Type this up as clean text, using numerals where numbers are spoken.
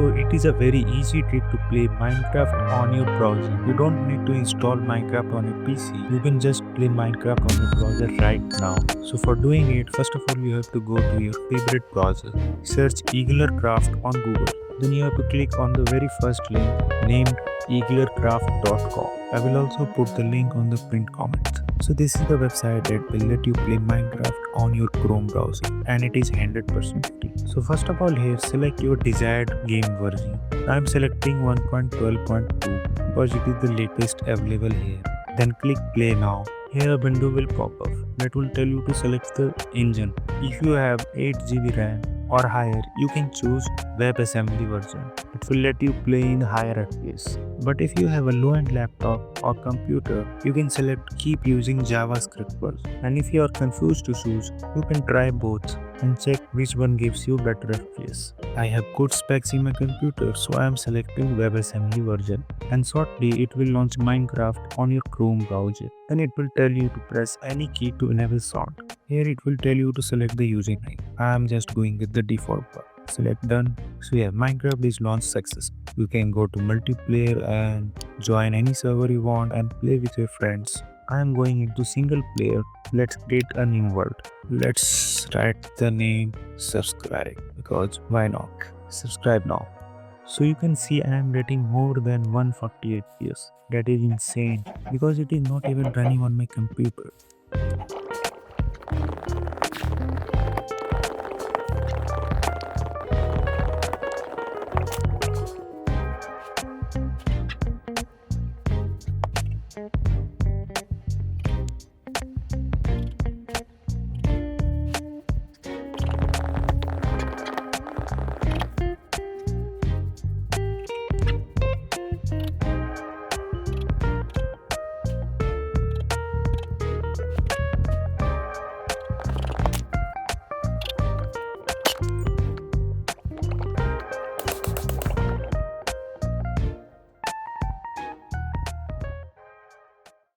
So it is a very easy trick to play Minecraft on your browser. You don't need to install Minecraft on your PC. You can just play Minecraft on your browser right now. So for doing it, first of all you have to go to your favorite browser. Search Eaglercraft on Google. Then you have to click on the very first link named eaglercraft.com. I will also put the link on the pinned comment. So this is the website that will let you play Minecraft on your Chrome browser and it is 100% free. So first of all here select your desired game version. I am selecting 1.12.2 because it is the latest available here. Then click play now. Here a window will pop up that will tell you to select the engine. If you have 8 GB RAM or higher, you can choose WebAssembly version. It will let you play in higher FPS. But if you have a low-end laptop or computer, you can select keep using JavaScript version. And if you are confused to choose, you can try both and check which one gives you better FPS. I have good specs in my computer, so I am selecting WebAssembly version. And shortly it will launch Minecraft on your Chrome browser. Then it will tell you to press any key to enable sound. Here it will tell you to select the username. I am just going with the default one. Select done. So yeah, Minecraft is launched success. You can go to multiplayer and join any server you want and play with your friends. I am going into single player. Let's create a new world. Let's write the name subscribe because why not? Subscribe now. So you can see I am rating more than 148 FPS. That is insane because it is not even running on my computer.